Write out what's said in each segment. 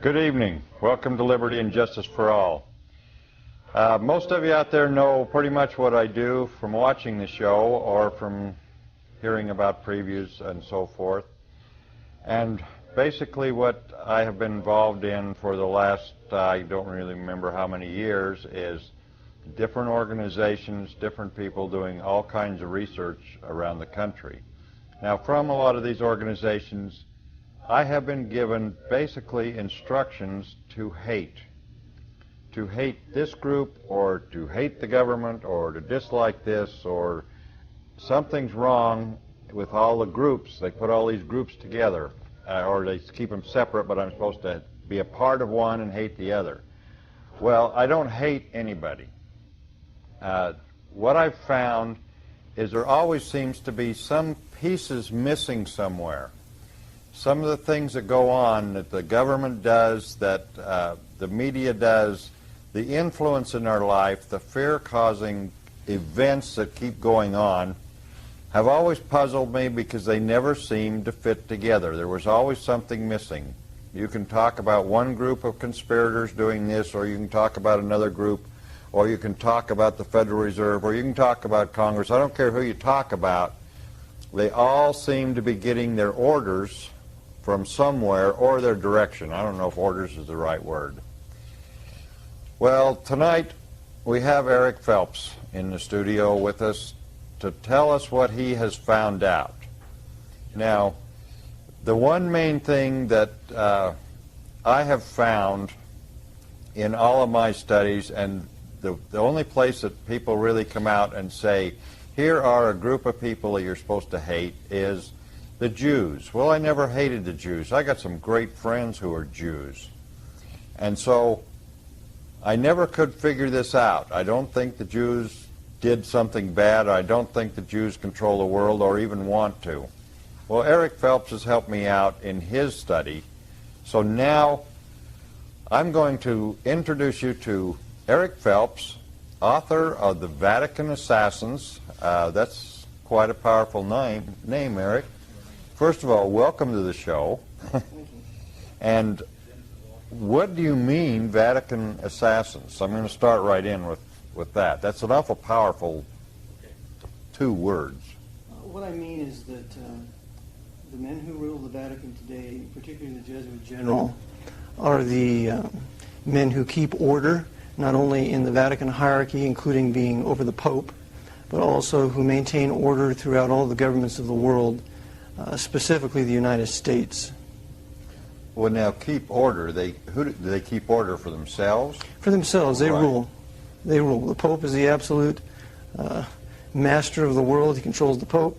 Good evening. Welcome to Liberty and Justice for All. Most of you out there know pretty much what I do from watching the show or from hearing about previews and so forth. And basically what I have been involved in for the last, I don't really remember how many years, is different organizations, different people doing all kinds of research around the country. Now, from a lot of these organizations, I have been given basically instructions to hate this group, or to hate the government, or to dislike this, or something's wrong with all the groups. They put all these groups together, or they keep them separate, but I'm supposed to be a part of one and hate the other. Well, I don't hate anybody. What I've found is there always seems to be some pieces missing somewhere. Some of the things that go on that the government does, that the media does, the influence in our life, the fear-causing events that keep going on, have always puzzled me because they never seem to fit together. There was always something missing. You can talk about one group of conspirators doing this, or you can talk about another group, or you can talk about the Federal Reserve, or you can talk about Congress. I don't care who you talk about. They all seem to be getting their orders from somewhere, or their direction. I don't know if orders is the right word. Well, tonight we have Eric Phelps in the studio with us to tell us what he has found out. Now, the one main thing that I have found in all of my studies, and the only place that people really come out and say, here are a group of people that you're supposed to hate, is the Jews. Well, I never hated the Jews. I got some great friends who are Jews. And so I never could figure this out. I don't think the Jews did something bad. I don't think the Jews control the world or even want to. Well, Eric Phelps has helped me out in his study. So now I'm going to introduce you to Eric Phelps, author of The Vatican Assassins. That's quite a powerful name, Eric. First of all, welcome to the show. And what do you mean, Vatican Assassins? I'm going to start right in with that. That's an awful powerful two words. What I mean is that the men who rule the Vatican today, particularly the Jesuit general, are the men who keep order, not only in the Vatican hierarchy, including being over the Pope, but also who maintain order throughout all the governments of the world, specifically the United States. Well, now, keep order. Who do they keep order for themselves? For themselves, they rule. They rule. The Pope is the absolute master of the world. He controls the Pope.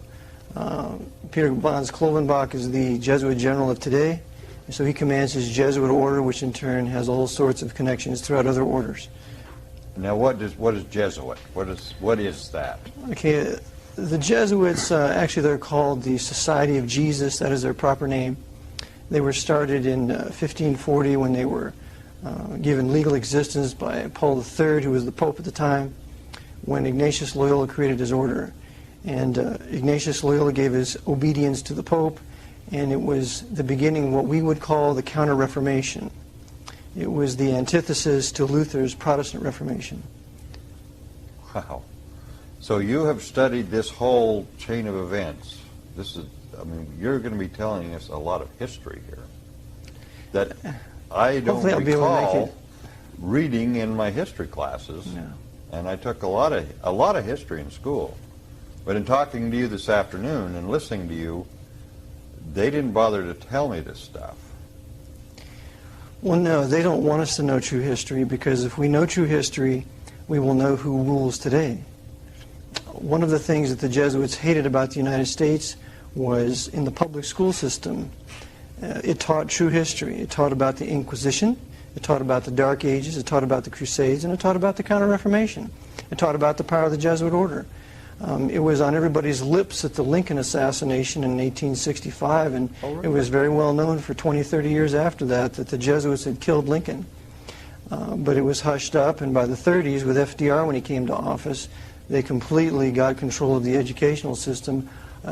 Peter Bonds Klovenbach is the Jesuit general of today, and so he commands his Jesuit order, which in turn has all sorts of connections throughout other orders. Now, what is Jesuit? What is that? Okay. The Jesuits, actually they're called the Society of Jesus. That is their proper name. They were started in 1540 when they were given legal existence by Paul III, who was the Pope at the time, when Ignatius Loyola created his order. And Ignatius Loyola gave his obedience to the Pope, and it was the beginning of what we would call the Counter-Reformation. It was the antithesis to Luther's Protestant Reformation. Wow. So you have studied this whole chain of events. You're going to be telling us a lot of history here that I don't recall reading in my history classes. No. And I took a lot of history in school. But in talking to you this afternoon and listening to you, they didn't bother to tell me this stuff. Well, no, they don't want us to know true history, because if we know true history, we will know who rules today. One of the things that the Jesuits hated about the United States was in the public school system. It taught true history. It taught about the Inquisition. It taught about the Dark Ages. It taught about the Crusades. And it taught about the Counter-Reformation. It taught about the power of the Jesuit order. It was on everybody's lips at the Lincoln assassination in 1865, and it was very well known for 20, 30 years after that the Jesuits had killed Lincoln. But it was hushed up, and by the 30s, with FDR when he came to office, they completely got control of the educational system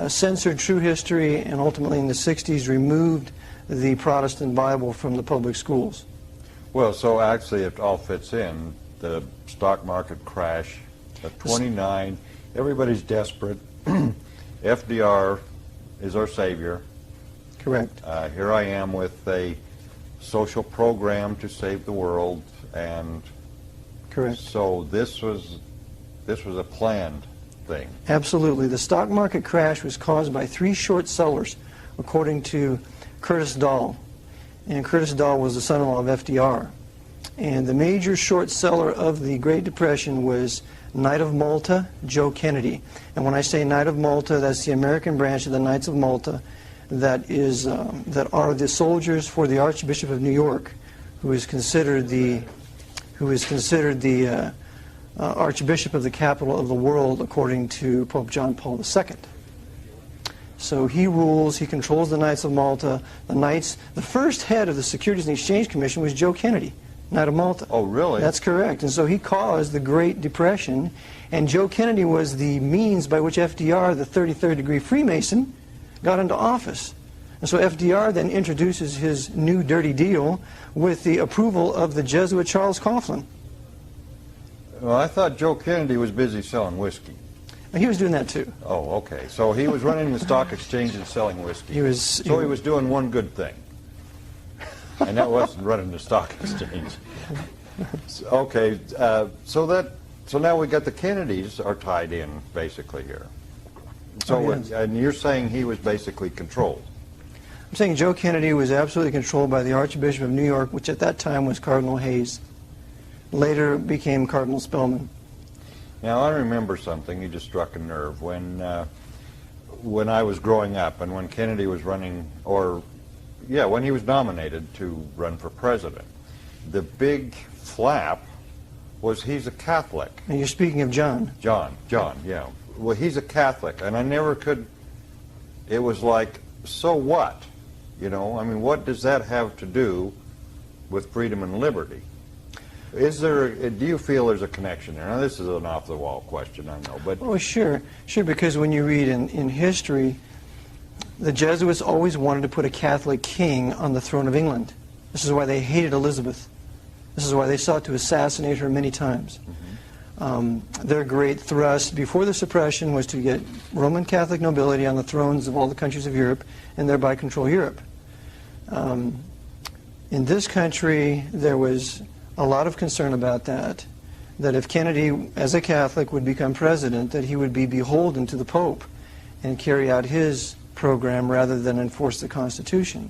censored true history, and ultimately in the 60s removed the Protestant Bible from the public schools. Well, so actually it all fits in. The stock market crash at 29, everybody's desperate. FDR is our savior. Correct. Here I am with a social program to save the world, and Correct. so this was a planned thing. Absolutely. The stock market crash was caused by 3 short sellers, according to Curtis Dahl. And Curtis Dahl was the son-in-law of FDR. And the major short seller of the Great Depression was Knight of Malta, Joe Kennedy. And when I say Knight of Malta, that's the American branch of the Knights of Malta that are the soldiers for the Archbishop of New York, who is considered the Archbishop of the capital of the world, according to Pope John Paul II. So he rules, he controls the Knights of Malta. The first head of the Securities and Exchange Commission was Joe Kennedy, Knight of Malta. Oh, really? That's correct. And so he caused the Great Depression, and Joe Kennedy was the means by which FDR, the 33rd degree Freemason, got into office. And so FDR then introduces his new dirty deal with the approval of the Jesuit Charles Coughlin. Well, I thought Joe Kennedy was busy selling whiskey. And he was doing that too. Oh, okay. So he was running the stock exchange and selling whiskey. He was doing one good thing. And that wasn't running the stock exchange. Okay, so now we got the Kennedys are tied in basically here. So, Oh, yes. and you're saying he was basically controlled. I'm saying Joe Kennedy was absolutely controlled by the Archbishop of New York, which at that time was Cardinal Hayes. Later became Cardinal Spellman. Now I remember something. You just struck a nerve when I was growing up, and when Kennedy was running, when he was nominated to run for president. The big flap was he's a Catholic. And you're speaking of John. John, yeah. Well, he's a Catholic, and I never could. It was like, so what? You know, I mean, what does that have to do with freedom and liberty? Do you feel there's a connection there? Now, this is an off-the-wall question, I know, but... Oh, sure, because when you read in history, the Jesuits always wanted to put a Catholic king on the throne of England. This is why they hated Elizabeth. This is why they sought to assassinate her many times. Their great thrust before the suppression was to get Roman Catholic nobility on the thrones of all the countries of Europe and thereby control Europe. In this country, there was a lot of concern about that if Kennedy, as a Catholic, would become president, that he would be beholden to the Pope and carry out his program rather than enforce the Constitution.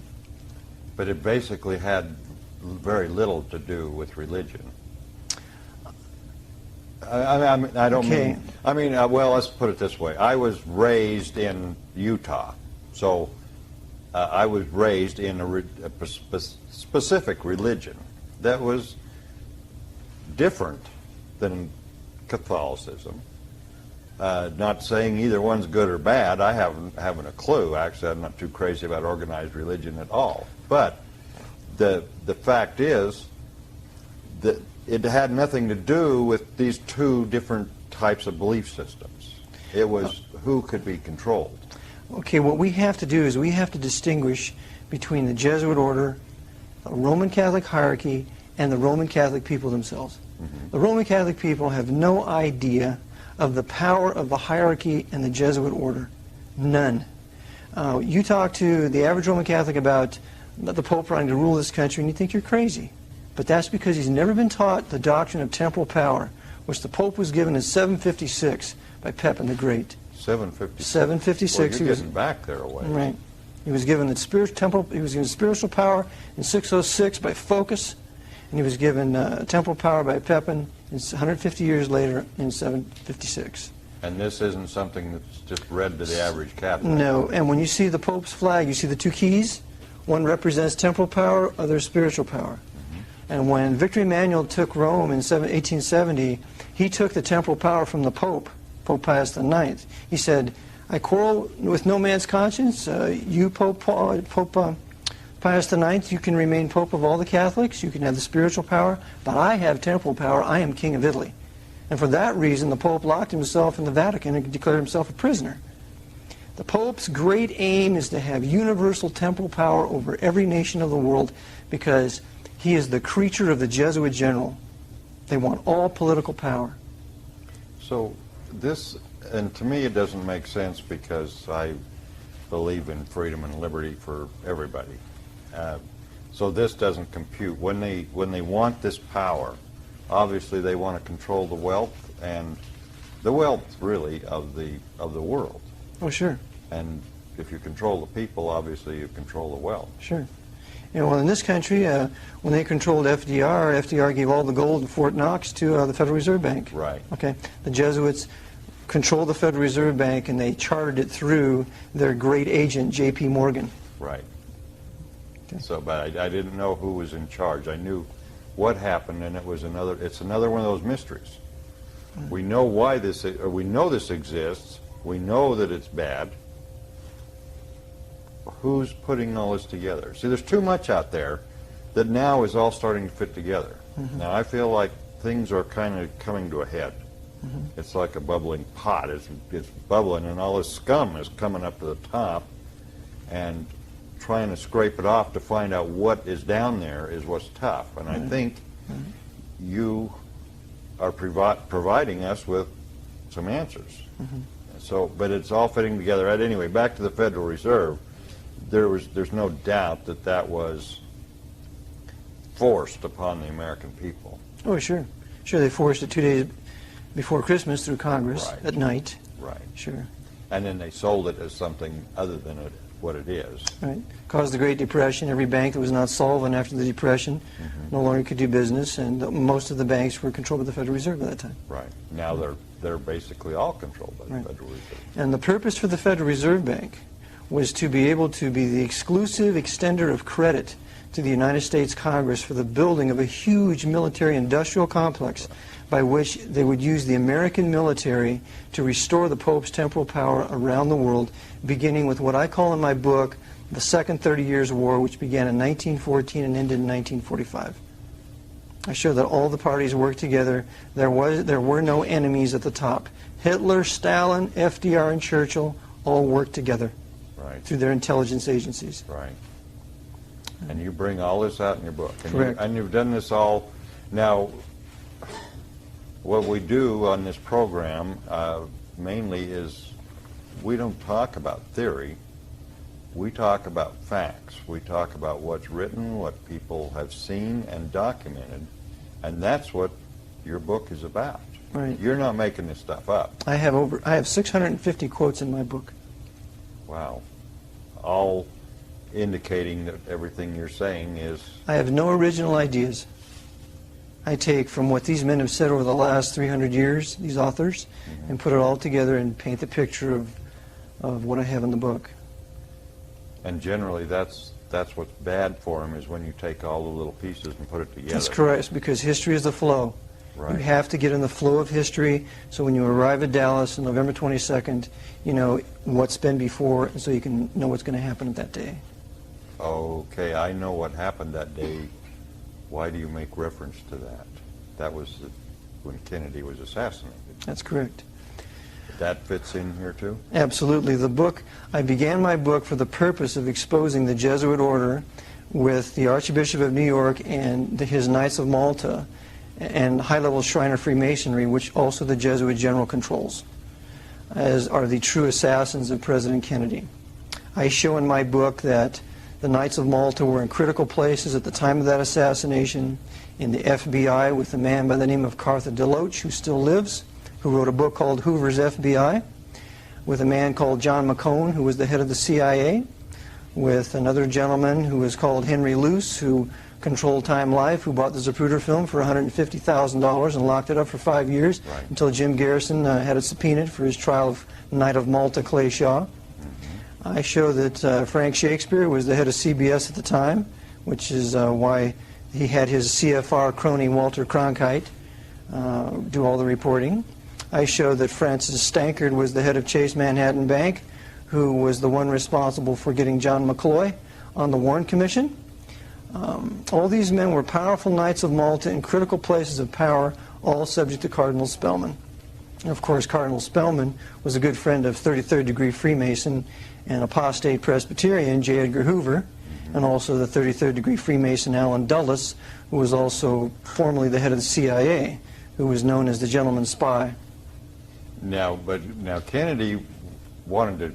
But it basically had very little to do with religion. I don't Okay. mean, well, let's put it this way. I was raised in Utah, so I was raised in a specific religion that was different than Catholicism. Not saying either one's good or bad. I haven't a clue. Actually, I'm not too crazy about organized religion at all. But the fact is that it had nothing to do with these two different types of belief systems. It was who could be controlled. Okay, what we have to do is we have to distinguish between the Jesuit order, the Roman Catholic hierarchy, and the Roman Catholic people themselves. The Roman Catholic people have no idea of the power of the hierarchy and the Jesuit order. None. You talk to the average Roman Catholic about the Pope running to rule this country, and you think you're crazy. But that's because he's never been taught the doctrine of temporal power, which the Pope was given in 756 by Pepin the Great. 756. 756. Well, you're getting back there a way. Right. He was given the He was given spiritual power in 606 by Phocas, and he was given temporal power by Pepin 150 years later in 756. And this isn't something that's just read to the average Catholic. No, and when you see the Pope's flag, you see the two keys. One represents temporal power, other spiritual power. And when Victor Emmanuel took Rome in 1870, he took the temporal power from the Pope, Pope Pius IX. He said, I quarrel with no man's conscience. You, Pope Pius IX, you can remain Pope of all the Catholics. You can have the spiritual power. But I have temporal power. I am King of Italy. And for that reason, the Pope locked himself in the Vatican and declared himself a prisoner. The Pope's great aim is to have universal temporal power over every nation of the world because he is the creature of the Jesuit general. They want all political power. So this, and to me it doesn't make sense because I believe in freedom and liberty for everybody. So this doesn't compute. When they want this power, obviously they want to control the wealth, and the wealth really of the world. Oh, sure. And if you control the people, obviously you control the wealth. Sure. You know, well, in this country, when they controlled FDR gave all the gold in Fort Knox to the Federal Reserve Bank. Right. Okay. The Jesuits controlled the Federal Reserve Bank, and they chartered it through their great agent, J.P. Morgan. Right. Okay. So, but I didn't know who was in charge. I knew what happened, and it's another one of those mysteries. We know why we know this exists. We know that it's bad. Who's putting all this together? See, there's too much out there that now is all starting to fit together. Mm-hmm. Now I feel like things are kind of coming to a head. Mm-hmm. It's like a bubbling pot. It's bubbling, and all this scum is coming up to the top, and trying to scrape it off to find out what is down there is what's tough. And I think you are providing us with some answers. So, but it's all fitting together. Anyway, back to the Federal Reserve. There's no doubt that was forced upon the American people. Oh, sure. Sure, they forced it 2 days before Christmas through Congress at night. Right. Sure. And then they sold it as something other than what it is. Right. Caused the Great Depression. Every bank that was not solvent after the Depression no longer could do business, and most of the banks were controlled by the Federal Reserve at that time. Right. Now they're basically all controlled by the Federal Reserve. And the purpose for the Federal Reserve Bank was to be able to be the exclusive extender of credit to the United States Congress for the building of a huge military-industrial complex by which they would use the American military to restore the Pope's temporal power around the world, beginning with what I call in my book the Second 30 Years' War, which began in 1914 and ended in 1945. I show that all the parties worked together. There were no enemies at the top. Hitler, Stalin, FDR, and Churchill all worked together through their intelligence agencies. Right. And you bring all this out in your book. And Correct. And you've done this all. Now, what we do on this program mainly is we don't talk about theory. We talk about facts. We talk about what's written, what people have seen and documented, and that's what your book is about. Right. You're not making this stuff up. I have 650 quotes in my book. Wow. All indicating that everything you're saying is... I have no original ideas. I take from what these men have said over the last 300 years, these authors, and put it all together and paint the picture of what I have in the book. And generally that's what's bad for them, is when you take all the little pieces and put it together. That's correct, because history is the flow. Right. You have to get in the flow of history, so when you arrive at Dallas on November 22nd, you know what's been before, and so you can know what's going to happen that day. Okay, I know what happened that day. Why do you make reference to that? That was when Kennedy was assassinated. That's correct. That fits in here too? Absolutely. The book, I began my book for the purpose of exposing the Jesuit order with the Archbishop of New York and his Knights of Malta and high-level Shriner Freemasonry, which also the Jesuit general controls, as are the true assassins of President Kennedy. I show in my book that the Knights of Malta were in critical places at the time of that assassination in the FBI with a man by the name of Cartha DeLoach, who still lives, who wrote a book called Hoover's FBI, with a man called John McCone, who was the head of the CIA, with another gentleman who was called Henry Luce, who controlled Time Life, who bought the Zapruder film for $150,000 and locked it up for 5 years until Jim Garrison had it subpoenaed for his trial of Knight of Malta Clay Shaw. I show that Frank Shakespeare was the head of CBS at the time, which is why he had his CFR crony Walter Cronkite do all the reporting. I show that Francis Stankard was the head of Chase Manhattan Bank, who was the one responsible for getting John McCloy on the Warren Commission. All these men were powerful Knights of Malta in critical places of power, all subject to Cardinal Spellman. Of course, Cardinal Spellman was a good friend of 33rd degree Freemason and apostate Presbyterian J. Edgar Hoover, and also the 33rd degree Freemason Allen Dulles, who was also formerly the head of the CIA, who was known as the gentleman spy. Now Kennedy wanted to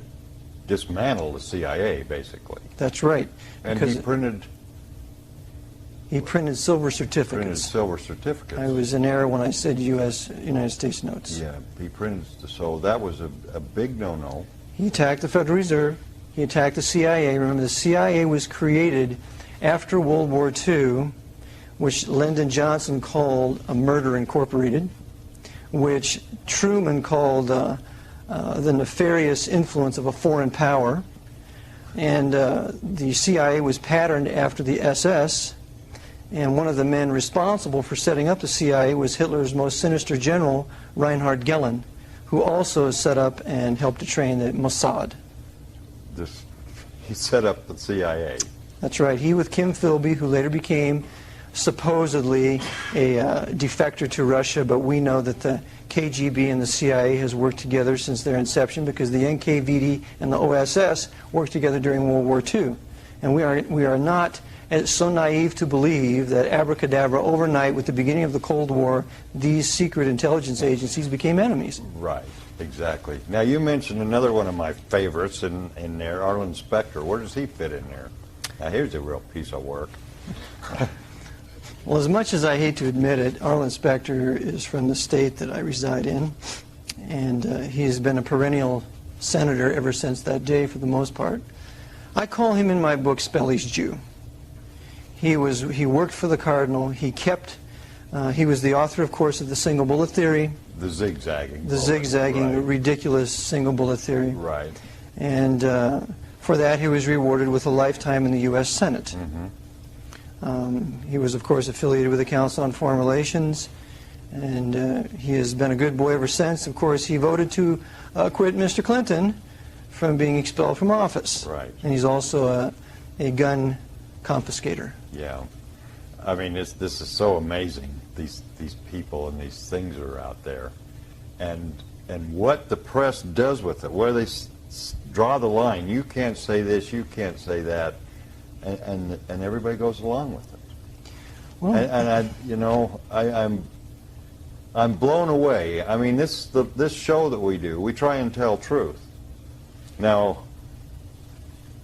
dismantle the CIA, basically. That's right. And he printed silver certificates. I was in error when I said United States notes. Yeah, he printed, so that was a big no-no. He attacked the Federal Reserve. He attacked the CIA. Remember, the CIA was created after World War II, which Lyndon Johnson called a murder incorporated, which Truman called the nefarious influence of a foreign power. And the CIA was patterned after the SS. And one of the men responsible for setting up the CIA was Hitler's most sinister general, Reinhard Gehlen, who also set up and helped to train the Mossad. He set up the CIA. That's right. He with Kim Philby, who later became supposedly a defector to Russia, but we know that the KGB and the CIA has worked together since their inception, because the NKVD and the OSS worked together during World War II. And we are not so naive to believe that abracadabra overnight with the beginning of the Cold War, these secret intelligence agencies became enemies. Right, exactly. Now you mentioned another one of my favorites in there, Arlen Specter. Where does he fit in there? Now here's a real piece of work. Well, as much as I hate to admit it, Arlen Specter is from the state that I reside in, and he has been a perennial senator ever since that day for the most part. I call him in my book Spelly's Jew. He worked for the Cardinal. He was the author, of course, of the single bullet theory. The zigzagging. The zigzagging, right. Ridiculous single bullet theory. Right. And for that, he was rewarded with a lifetime in the U.S. Senate. He was, of course, affiliated with the Council on Foreign Relations, and he has been a good boy ever since. Of course, he voted to quit Mr. Clinton from being expelled from office. Right. And he's also a gun confiscator. Yeah. I mean, this is so amazing, these people and these things that are out there. And what the press does with it, where they draw the line. You can't say this, you can't say that. And everybody goes along with it. Well, I'm blown away. I mean, this show that we do, we try and tell truth. Now,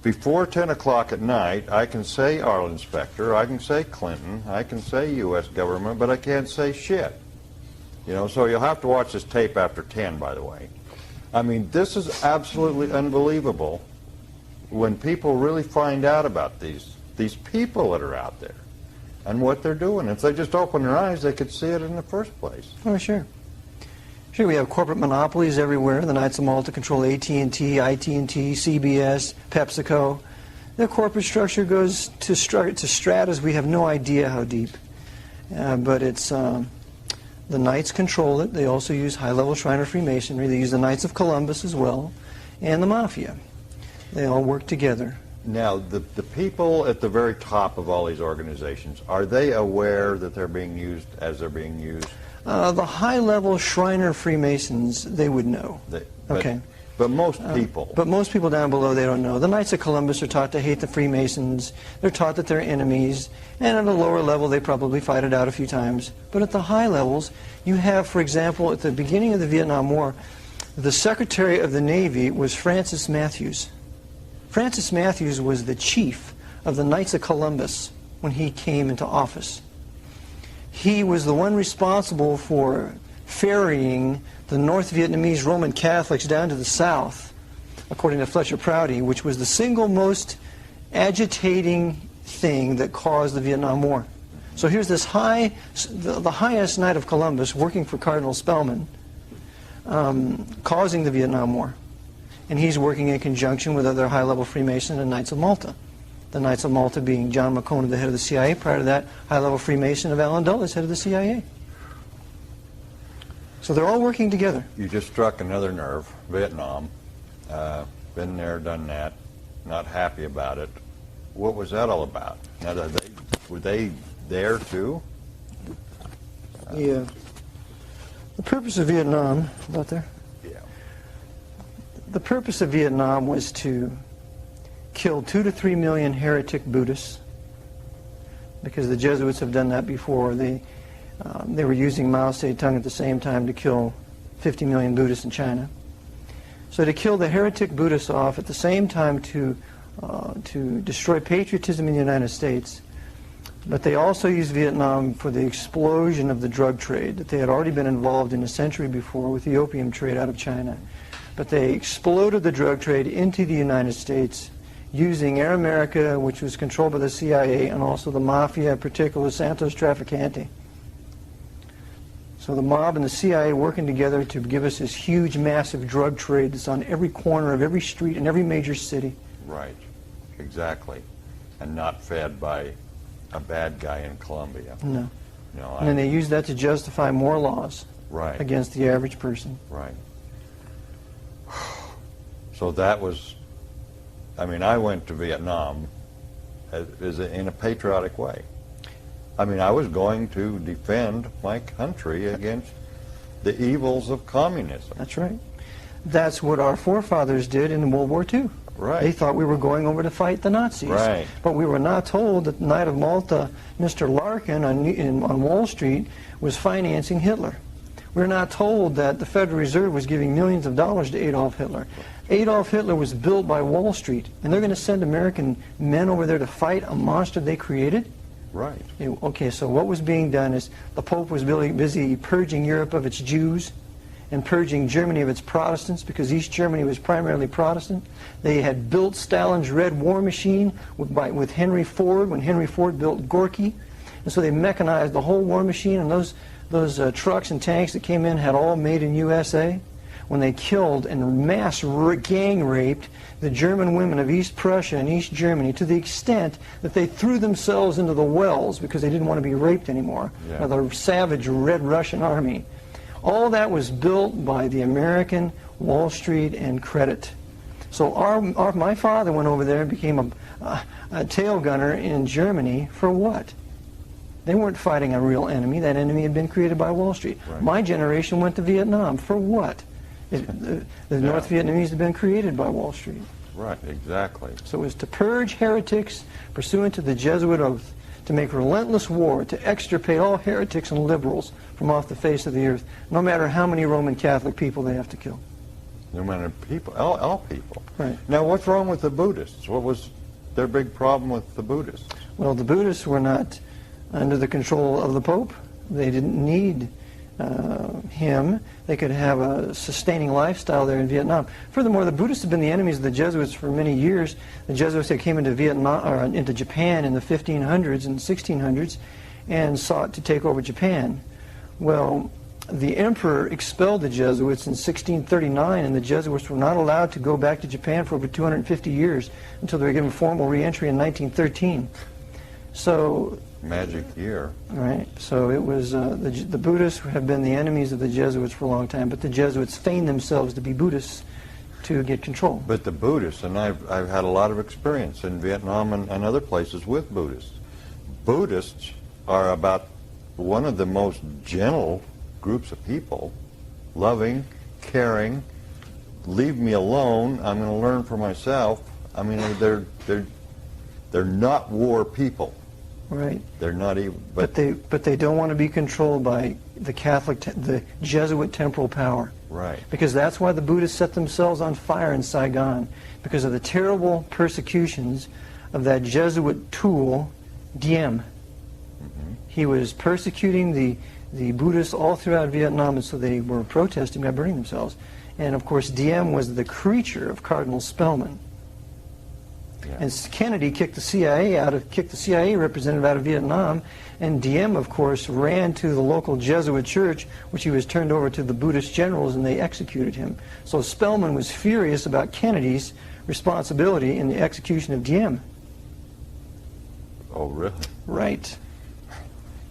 before 10 o'clock at night, I can say Arlen Specter, I can say Clinton, I can say U.S. government, but I can't say shit. So you'll have to watch this tape after 10, by the way. I mean, this is absolutely unbelievable when people really find out about these people that are out there and what they're doing. If they just open their eyes, they could see it in the first place. Oh, sure. Sure, we have corporate monopolies everywhere. The Knights of Malta control AT&T, IT&T, CBS, PepsiCo. Their corporate structure goes to stratas we have no idea how deep. But it's the Knights control it. They also use high-level Shriner Freemasonry. They use the Knights of Columbus as well, and the Mafia. They all work together. Now, the people at the very top of all these organizations, are they aware that they're being used as they're being used? The high-level Shriner Freemasons, they would know. Okay. But most people. But most people down below, they don't know. The Knights of Columbus are taught to hate the Freemasons. They're taught that they're enemies. And at a lower level, they probably fight it out a few times. But at the high levels, you have, for example, at the beginning of the Vietnam War, the Secretary of the Navy was Francis Matthews. Francis Matthews was the chief of the Knights of Columbus when he came into office. He was the one responsible for ferrying the North Vietnamese Roman Catholics down to the south, according to Fletcher Prouty, which was the single most agitating thing that caused the Vietnam War. So here's this the highest Knight of Columbus working for Cardinal Spellman, causing the Vietnam War. And he's working in conjunction with other high-level Freemason and Knights of Malta. The Knights of Malta being John McCone, the head of the CIA. Prior to that, high-level Freemason of Allen Dulles, head of the CIA. So they're all working together. You just struck another nerve. Vietnam. Been there, done that. Not happy about it. What was that all about? Now, were they there too? Yeah. The purpose of Vietnam, about there? Yeah. The purpose of Vietnam was to kill 2 to 3 million heretic Buddhists, because the Jesuits have done that before. They were using Mao Zedong at the same time to kill 50 million Buddhists in China. So to kill the heretic Buddhists off at the same time to destroy patriotism in the United States. But they also used Vietnam for the explosion of the drug trade that they had already been involved in a century before with the opium trade out of China. But they exploded the drug trade into the United States using Air America, which was controlled by the CIA, and also the Mafia, in particular Santos Trafficante. So the mob and the CIA working together to give us this huge, massive drug trade that's on every corner of every street in every major city. Right, exactly. And not fed by a bad guy in Colombia. No. No, And then they use that to justify more laws right. against the average person. Right. So that was, I mean, I went to Vietnam in a patriotic way. I mean, I was going to defend my country against the evils of communism. That's right. That's what our forefathers did in World War II. Right. They thought we were going over to fight the Nazis. Right. But we were not told that the Knight of Malta, Mr. Larkin on Wall Street, was financing Hitler. We were not told that the Federal Reserve was giving millions of dollars to Adolf Hitler. Adolf Hitler was built by Wall Street, and they're going to send American men over there to fight a monster they created? Right. Okay, so what was being done is the Pope was busy purging Europe of its Jews and purging Germany of its Protestants, because East Germany was primarily Protestant. They had built Stalin's Red War Machine with Henry Ford, when Henry Ford built Gorky. And so they mechanized the whole war machine, and those trucks and tanks that came in had all made in USA. When they killed and mass gang raped the German women of East Prussia and East Germany to the extent that they threw themselves into the wells because they didn't want to be raped anymore by the savage Red Russian army. All that was built by the American Wall Street and credit. So my father went over there and became a tail gunner in Germany for what? They weren't fighting a real enemy. That enemy had been created by Wall Street. Right. My generation went to Vietnam for what? The North Vietnamese had been created by Wall Street. Right, exactly. So it was to purge heretics pursuant to the Jesuit oath, to make relentless war, to extirpate all heretics and liberals from off the face of the earth, no matter how many Roman Catholic people they have to kill. No matter people, all people. Right. Now, what's wrong with the Buddhists? What was their big problem with the Buddhists? Well, the Buddhists were not under the control of the Pope. They didn't need him. They could have a sustaining lifestyle there in Vietnam. Furthermore, the Buddhists have been the enemies of the Jesuits for many years. The Jesuits that came into Vietnam or into Japan in the 1500s and 1600s and sought to take over Japan. Well, the emperor expelled the Jesuits in 1639, and the Jesuits were not allowed to go back to Japan for over 250 years until they were given formal re-entry in 1913. So Magic year. right. So it was the Buddhists have been the enemies of the Jesuits for a long time, but the Jesuits feigned themselves to be Buddhists to get control. But the Buddhists, and I've had a lot of experience in Vietnam and other places with Buddhists. Buddhists are about one of the most gentle groups of people, loving, caring, leave me alone, I'm going to learn for myself. I mean, they're not war people. Right. They're not even. But they don't want to be controlled by the Jesuit temporal power. Right. Because that's why the Buddhists set themselves on fire in Saigon, because of the terrible persecutions of that Jesuit tool, Diem. Mm-hmm. He was persecuting the Buddhists all throughout Vietnam, and so they were protesting by burning themselves. And of course, Diem was the creature of Cardinal Spellman. Yeah. And Kennedy kicked the CIA representative out of Vietnam, and Diem, of course, ran to the local Jesuit church, which he was turned over to the Buddhist generals, and they executed him. So Spellman was furious about Kennedy's responsibility in the execution of Diem. Oh, really? Right.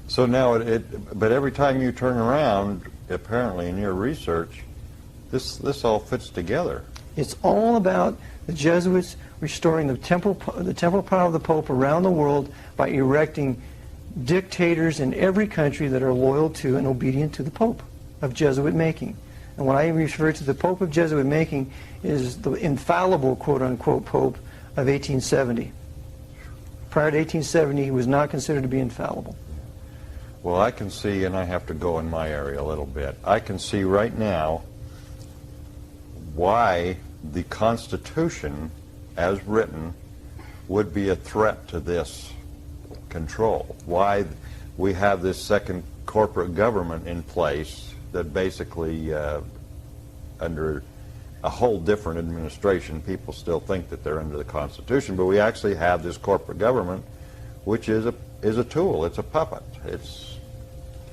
So now, but every time you turn around, apparently in your research, this all fits together. It's all about the Jesuits restoring the temporal power of the Pope around the world by erecting dictators in every country that are loyal to and obedient to the Pope. of Jesuit making. And when I refer to the Pope of Jesuit making is the infallible, quote-unquote, Pope of 1870. Prior to 1870, he was not considered to be infallible. Well, I can see, and I have to go in my area a little bit, I can see right now why the Constitution, as written, would be a threat to this control. Why we have this second corporate government in place that basically, under a whole different administration, people still think that they're under the Constitution, but we actually have this corporate government, which is a tool. It's a puppet. It's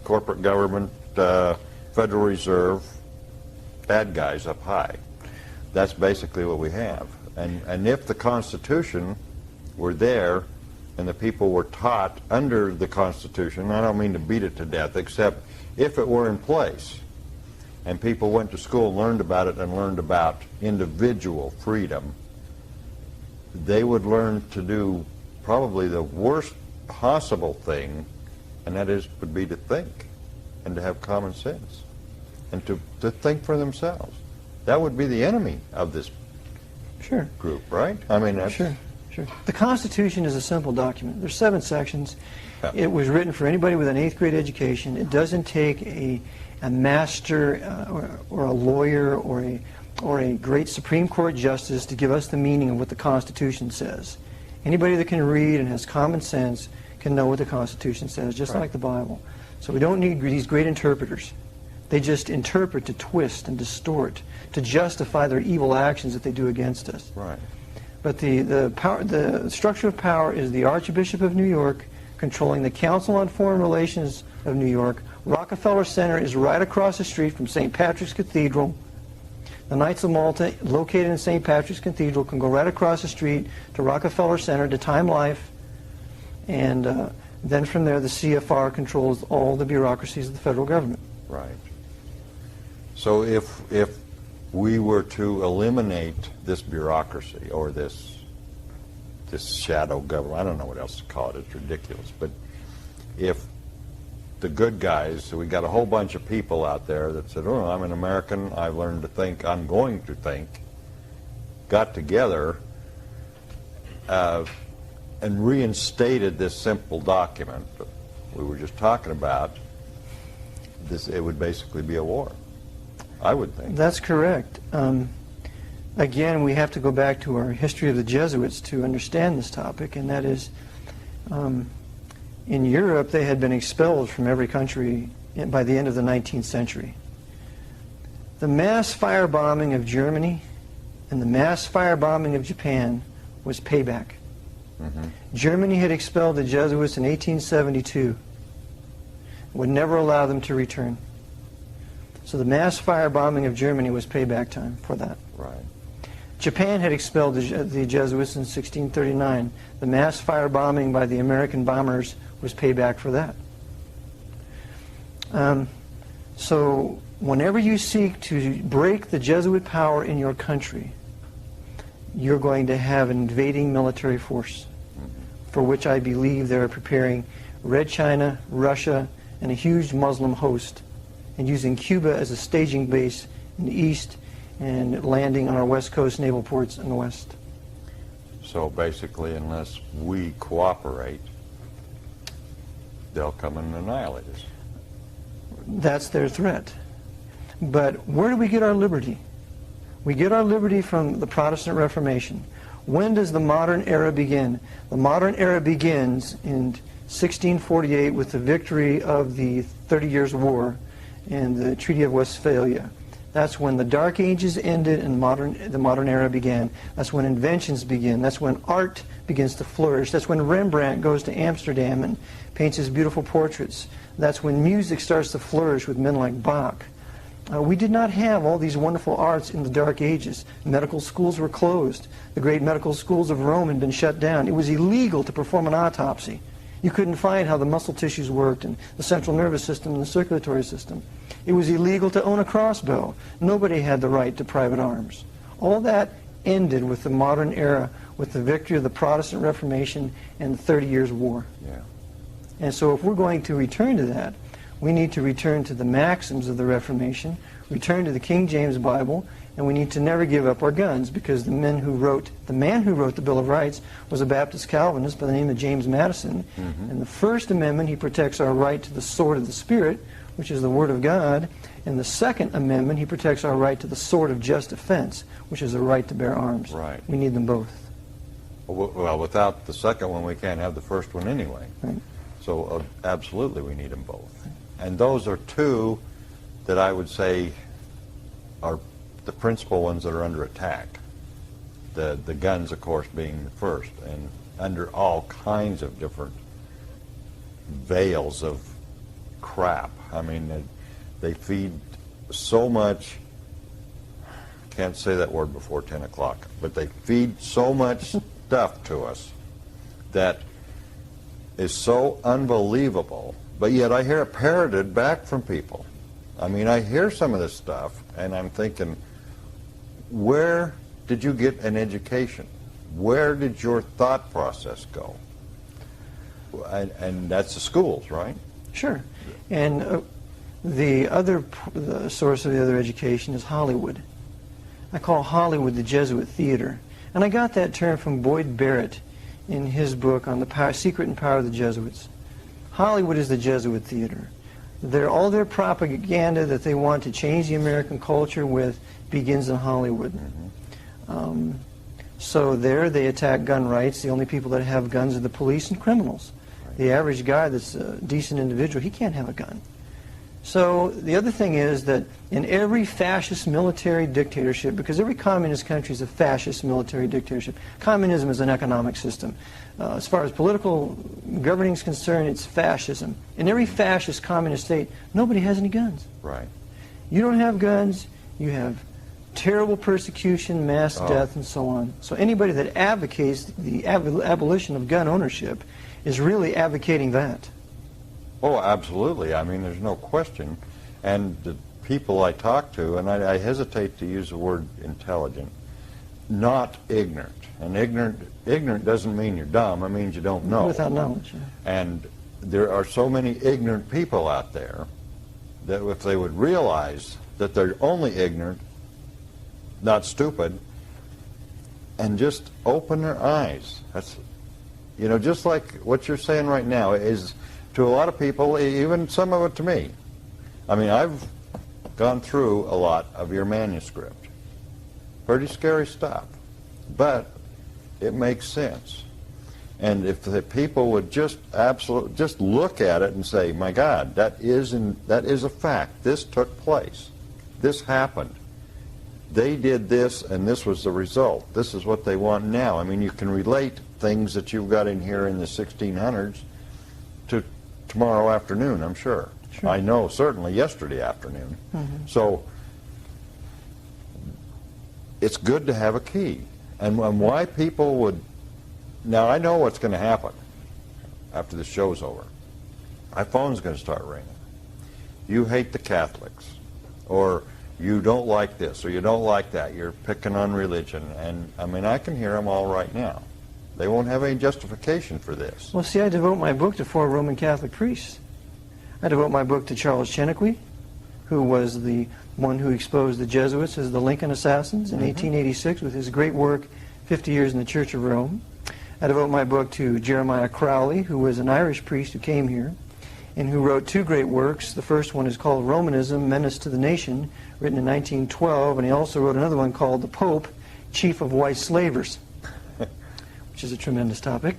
corporate government, Federal Reserve, bad guys up high. That's basically what we have. And if the Constitution were there and the people were taught under the Constitution, I don't mean to beat it to death, except if it were in place and people went to school and learned about it and learned about individual freedom, they would learn to do probably the worst possible thing, and that would be to think and to have common sense and to think for themselves. That would be the enemy of this group, right? I mean, that's... Sure. The Constitution is a simple document. There's 7 sections. Yeah. It was written for anybody with an 8th grade education. It doesn't take a master or a lawyer or a great Supreme Court justice to give us the meaning of what the Constitution says. Anybody that can read and has common sense can know what the Constitution says, just like the Bible. So we don't need these great interpreters. They just interpret to twist and distort, to justify their evil actions that they do against us. Right. But the structure of power is the Archbishop of New York controlling the Council on Foreign Relations of New York. Rockefeller Center is right across the street from St. Patrick's Cathedral. The Knights of Malta, located in St. Patrick's Cathedral, can go right across the street to Rockefeller Center, to Time Life, and then from there the CFR controls all the bureaucracies of the federal government. Right. So if we were to eliminate this bureaucracy or this shadow government, I don't know what else to call it, it's ridiculous, but if the good guys, so we got a whole bunch of people out there that said, oh, I'm an American, I've learned to think, I'm going to think, got together and reinstated this simple document that we were just talking about, it would basically be a war, I would think. That's correct. Again, we have to go back to our history of the Jesuits to understand this topic, and that is, in Europe, they had been expelled from every country by the end of the 19th century. The mass firebombing of Germany and the mass firebombing of Japan was payback. Mm-hmm. Germany had expelled the Jesuits in 1872, would never allow them to return. So the mass firebombing of Germany was payback time for that. Right. Japan had expelled the Jesuits in 1639. The mass firebombing by the American bombers was payback for that. So whenever you seek to break the Jesuit power in your country, you're going to have an invading military force, for which I believe they're preparing Red China, Russia, and a huge Muslim host, and using Cuba as a staging base in the east and landing on our west coast naval ports in the west. So basically, unless we cooperate, they'll come and annihilate us. That's their threat. But where do we get our liberty? We get our liberty from the Protestant Reformation. When does the modern era begin? The modern era begins in 1648 with the victory of the 30 Years' War and the Treaty of Westphalia. That's when the Dark Ages ended and the modern era began. That's when inventions begin. That's when art begins to flourish. That's when Rembrandt goes to Amsterdam and paints his beautiful portraits. That's when music starts to flourish with men like Bach. We did not have all these wonderful arts in the Dark Ages. Medical schools were closed. The great medical schools of Rome had been shut down. It was illegal to perform an autopsy. You couldn't find how the muscle tissues worked and the central nervous system and the circulatory system. It was illegal to own a crossbow. Nobody had the right to private arms. All that ended with the modern era, with the victory of the Protestant Reformation and the 30 Years' War. Yeah. And so if we're going to return to that, We need to return to the maxims of the Reformation, return to the King James Bible, and we need to never give up our guns, because the man who wrote the Bill of Rights was a Baptist Calvinist by the name of James Madison. In the First Amendment, he protects our right to the sword of the Spirit, which is the Word of God. In the Second Amendment, he protects our right to the sword of just defense, which is the right to bear arms. Right. We need them both. Well, without the second one, we can't have the first one anyway. Right. So absolutely we need them both. And those are two that I would say are the principal ones that are under attack. The guns, of course, being the first, and under all kinds of different veils of crap. I mean, they feed so much, can't say that word before 10 o'clock, but they feed so much stuff to us that is so unbelievable, but yet I hear it parroted back from people. I mean, I hear some of this stuff, and I'm thinking, where did you get an education? Where did your thought process go? And that's the schools, right? Sure. And the source of the other education is Hollywood. I call Hollywood the Jesuit theater. And I got that term from Boyd Barrett in his book on the secret and power of the Jesuits. Hollywood is the Jesuit theater. All their propaganda that they want to change the American culture with begins in Hollywood. So there they attack gun rights. The only people that have guns are the police and criminals. Right. The average guy that's a decent individual, he can't have a gun. So the other thing is that in every fascist military dictatorship, because every communist country is a fascist military dictatorship, communism is an economic system. As far as political governing is concerned, it's fascism. In every fascist communist state, nobody has any guns. Right. You don't have guns, you have terrible persecution, mass death, and so on. So anybody that advocates the abolition of gun ownership is really advocating that. Oh, absolutely. I mean, there's no question. And the people I talk to, and I hesitate to use the word intelligent, not ignorant. And ignorant doesn't mean you're dumb. It means you don't know. Without knowledge. Yeah. And there are so many ignorant people out there that if they would realize that they're only ignorant, not stupid, and just open their eyes. That's, you know, just like what you're saying right now is to a lot of people, even some of it to me. I mean, I've gone through a lot of your manuscript. Pretty scary stuff, but it makes sense. And if the people would just look at it and say, my God, that is a fact. This took place. This happened. They did this, and this was the result. This is what they want now. I mean, you can relate things that you've got in here in the 1600s to tomorrow afternoon, I'm sure. Sure. I know, certainly yesterday afternoon. So it's good to have a key. And why people would... Now, I know what's going to happen after the show's over. My phone's going to start ringing. You hate the Catholics, or you don't like this, or you don't like that. You're picking on religion. And, I mean, I can hear them all right now. They won't have any justification for this. Well, see, I devote my book to 4 Roman Catholic priests. I devote my book to Charles Cheniquy, who was the one who exposed the Jesuits as the Lincoln assassins in 1886 with his great work, 50 Years in the Church of Rome. I devote my book to Jeremiah Crowley, who was an Irish priest who came here and who wrote 2 great works. The first one is called Romanism, Menace to the Nation, written in 1912, and he also wrote another one called The Pope, Chief of White Slavers, which is a tremendous topic.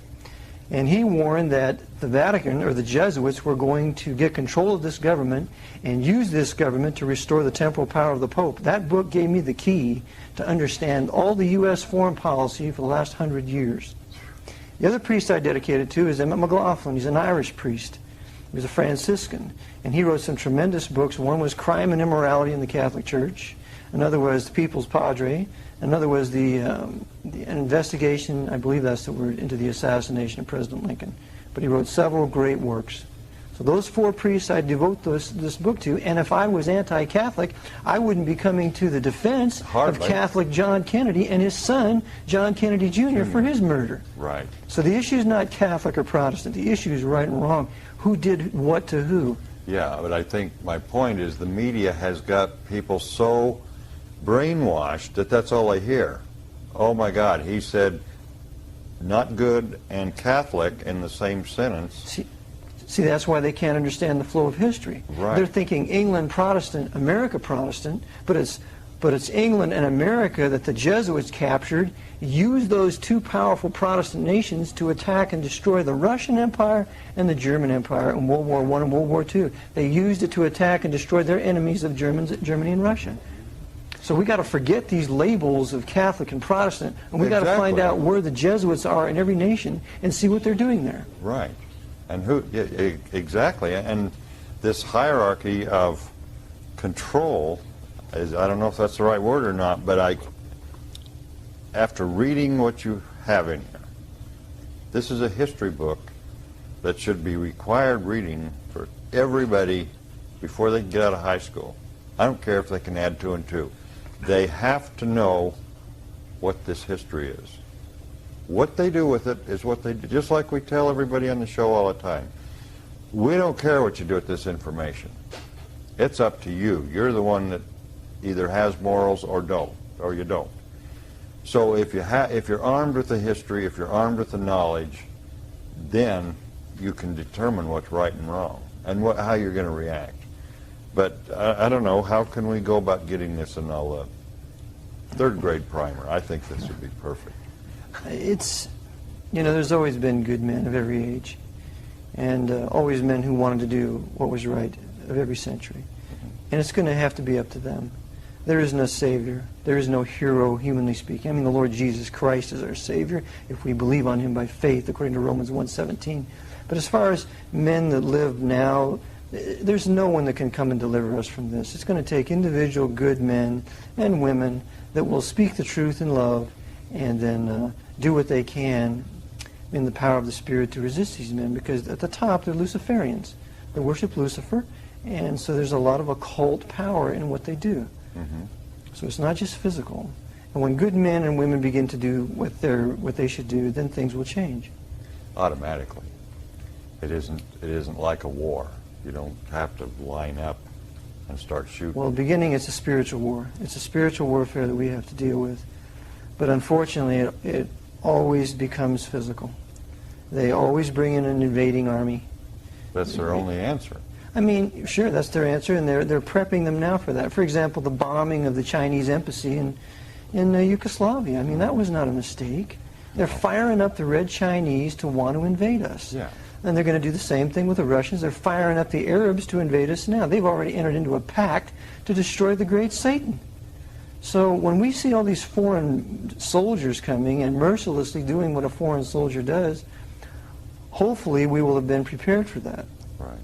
And he warned that the Vatican, or the Jesuits, were going to get control of this government and use this government to restore the temporal power of the Pope. That book gave me the key to understand all the U.S. foreign policy for the last 100 years. The other priest I dedicated to is Emmett McLaughlin. He's an Irish priest. He was a Franciscan. And he wrote some tremendous books. One was Crime and Immorality in the Catholic Church. Another was The People's Padre. Another was an investigation, I believe that's the word, into the assassination of President Lincoln. But he wrote several great works. So those 4 priests I devote this book to, and if I was anti-Catholic, I wouldn't be coming to the defense of Catholic John Kennedy and his son, John Kennedy Jr., for his murder. Right. So the issue is not Catholic or Protestant. The issue is right and wrong. Who did what to who? Yeah, but I think my point is the media has got people so brainwashed that that's all they hear. Oh my God, he said not good and Catholic in the same sentence. See, that's why they can't understand the flow of history. Right. They're thinking England Protestant, America Protestant, but it's England and America that the Jesuits captured, used those two powerful Protestant nations to attack and destroy the Russian Empire and the German Empire in World War I and World War II. They used it to attack and destroy their enemies of Germany and Russia. So we got to forget these labels of Catholic and Protestant, and we got to find out where the Jesuits are in every nation and see what they're doing there. Right. And who, exactly, and this hierarchy of control is, I don't know if that's the right word or not, but after reading what you have in here, this is a history book that should be required reading for everybody before they get out of high school. I don't care if they can add 2 and 2. They have to know what this history is. What they do with it is what they do, just like we tell everybody on the show all the time. We don't care what you do with this information. It's up to you. You're the one that either has morals or you don't. So if you're armed with the history, if you're armed with the knowledge, then you can determine what's right and wrong and how you're going to react. But I don't know, how can we go about getting this in all the 3rd grade primer? I think this would be perfect. It's, there's always been good men of every age, and always men who wanted to do what was right of every century. And it's going to have to be up to them. There is no Savior. There is no hero, humanly speaking. I mean, the Lord Jesus Christ is our Savior if we believe on Him by faith, according to Romans 1:17. But as far as men that live now, there's no one that can come and deliver us from this. It's going to take individual good men and women that will speak the truth in love and then do what they can in the power of the Spirit to resist these men, because at the top they're Luciferians. They worship Lucifer, and so there's a lot of occult power in what they do. So it's not just physical. And when good men and women begin to do what they should do, then things will change. Automatically. It isn't like a war. You don't have to line up and start shooting. Well, beginning, it's a spiritual war. It's a spiritual warfare that we have to deal with. But unfortunately, it always becomes physical. They always bring in an invading army. That's their only answer. I mean, sure, that's their answer, and they're prepping them now for that. For example, the bombing of the Chinese embassy in Yugoslavia. I mean, that was not a mistake. They're firing up the Red Chinese to want to invade us. Yeah. And they're going to do the same thing with the Russians. They're firing up the Arabs to invade us now. They've already entered into a pact to destroy the great Satan. So when we see all these foreign soldiers coming and mercilessly doing what a foreign soldier does, hopefully we will have been prepared for that. Right.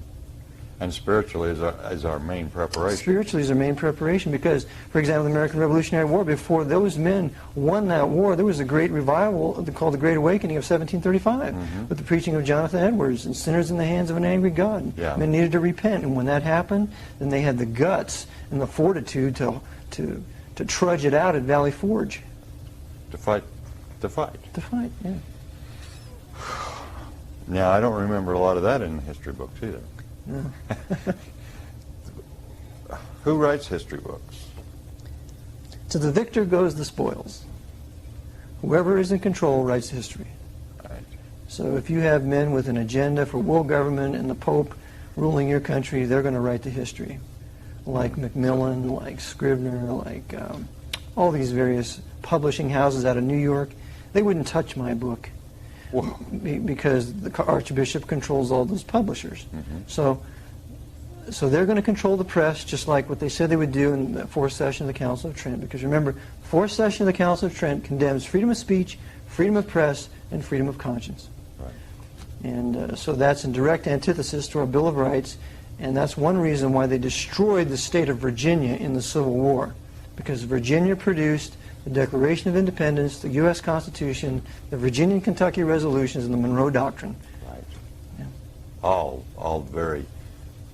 And spiritually is our main preparation. Spiritually is our main preparation because, for example, the American Revolutionary War, before those men won that war, there was a great revival called the Great Awakening of 1735 with the preaching of Jonathan Edwards and sinners in the hands of an angry God. Yeah. Men needed to repent, and when that happened, then they had the guts and the fortitude to trudge it out at Valley Forge. To fight. Yeah. Now, I don't remember a lot of that in the history books either. No. Who writes history books? To the victor goes the spoils. Whoever is in control writes history. Right. So if you have men with an agenda for world government and the Pope ruling your country, they're going to write the history. Like Macmillan, like Scribner, like all these various publishing houses out of New York, they wouldn't touch my book. Whoa. Because the Archbishop controls all those publishers. So they're going to control the press, just like what they said they would do in the fourth session of the Council of Trent. Because remember, the fourth session of the Council of Trent condemns freedom of speech, freedom of press, and freedom of conscience. Right. And so that's in direct antithesis to our Bill of Rights, and that's one reason why they destroyed the state of Virginia in the Civil War. Because Virginia produced the Declaration of Independence, the U.S. Constitution, the Virginia and Kentucky Resolutions, and the Monroe Doctrine. Right. Yeah. All very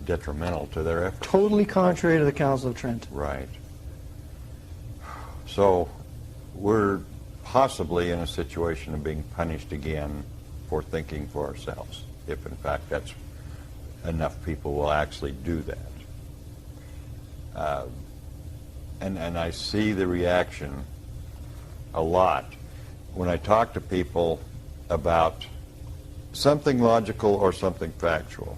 detrimental to their efforts. Totally contrary to the Council of Trent. Right. So we're possibly in a situation of being punished again for thinking for ourselves, if in fact that's enough people will actually do that. And I see the reaction a lot when I talk to people about something logical or something factual.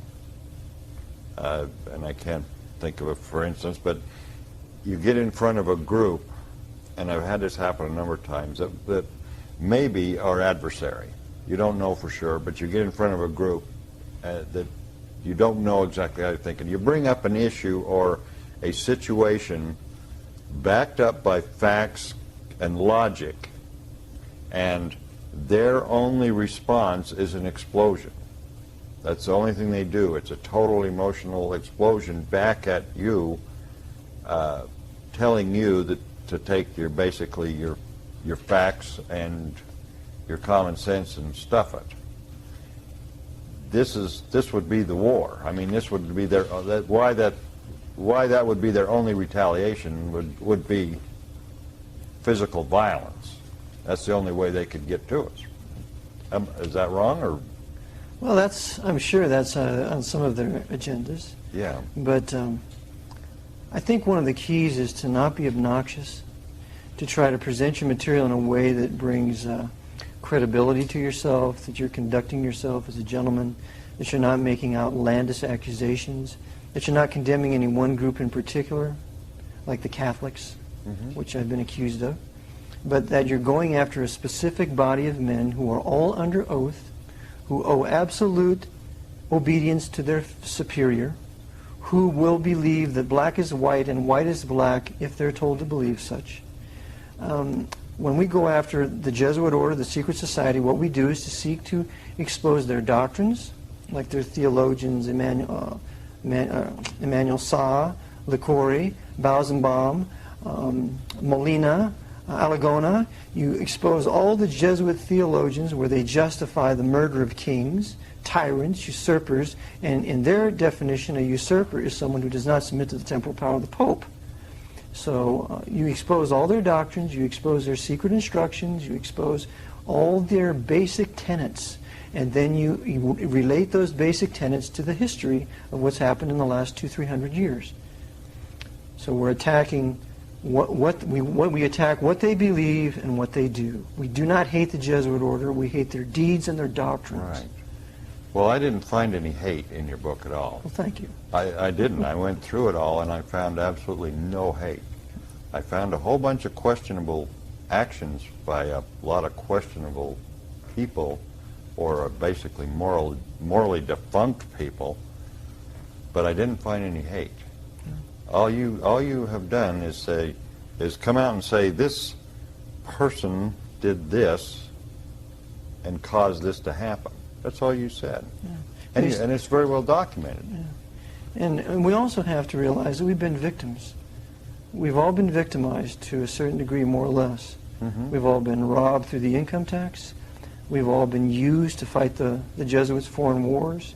And I can't think of it, for instance, but you get in front of a group, and I've had this happen a number of times, that maybe are adversary. You don't know for sure, but you get in front of a group that you don't know exactly how to think, and you bring up an issue or a situation backed up by facts and logic, and their only response is an explosion. That's the only thing they do. It's a total emotional explosion back at you, telling you that to take basically your facts and your common sense and stuff it. This would be the war. I mean, this would be their why that would be their only retaliation would be physical violence. That's the only way they could get to us. Is that wrong, or? Well, I'm sure that's on some of their agendas. Yeah. But I think one of the keys is to not be obnoxious, to try to present your material in a way that brings credibility to yourself, that you're conducting yourself as a gentleman, that you're not making outlandish accusations, that you're not condemning any one group in particular, like the Catholics, which I've been accused of, but that you're going after a specific body of men who are all under oath, who owe absolute obedience to their superior, who will believe that black is white and white is black if they're told to believe such. When we go after the Jesuit order, the secret society, what we do is to seek to expose their doctrines, like their theologians, Emmanuel Sa, Licori, Bausenbaum, Molina, Alagona. You expose all the Jesuit theologians where they justify the murder of kings, tyrants, usurpers, and in their definition, a usurper is someone who does not submit to the temporal power of the Pope. So you expose all their doctrines, you expose their secret instructions, you expose all their basic tenets, and then you relate those basic tenets to the history of what's happened in the last 200-300 years. So we're attacking we attack what they believe and what they do. We do not hate the Jesuit order. We hate their deeds and their doctrines. Right. Well, I didn't find any hate in your book at all. Well, thank you. I didn't. I went through it all, and I found absolutely no hate. I found a whole bunch of questionable actions by a lot of questionable people, or basically morally defunct people, but I didn't find any hate. All you have done is come out and say, this person did this and caused this to happen. That's all you said. Yeah. And it's very well documented. Yeah. And we also have to realize that we've been victims. We've all been victimized to a certain degree, more or less. We've all been robbed through the income tax. We've all been used to fight the Jesuits' foreign wars.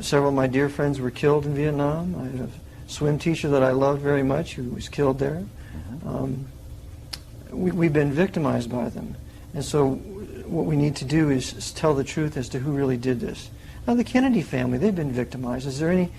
Several of my dear friends were killed in Vietnam. I have a swim teacher that I loved very much who was killed there. We've been victimized by them. And so what we need to do is tell the truth as to who really did this. Now, the Kennedy family, they've been victimized. Is there any,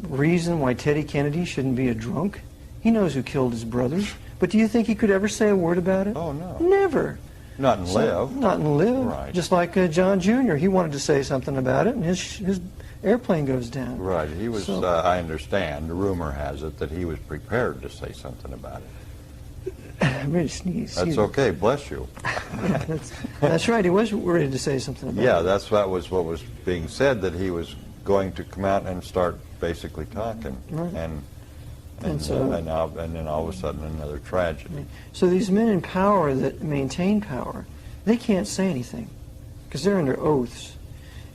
reason why Teddy Kennedy shouldn't be a drunk? He knows who killed his brothers. But do you think he could ever say a word about it? Oh, no. Never. Not in live. Not in live. Right. Just like John Jr., he wanted to say something about it, and his airplane goes down. Right. He was, I understand, the rumor has it that he was prepared to say something about it. I'm ready to sneeze. That's okay. Bless you. Yeah, that's right. He was ready to say something about it. Yeah, that was what was being said, that he was going to come out and start basically talking. Right. And then all of a sudden another tragedy. So these men in power that maintain power, they can't say anything because they're under oaths.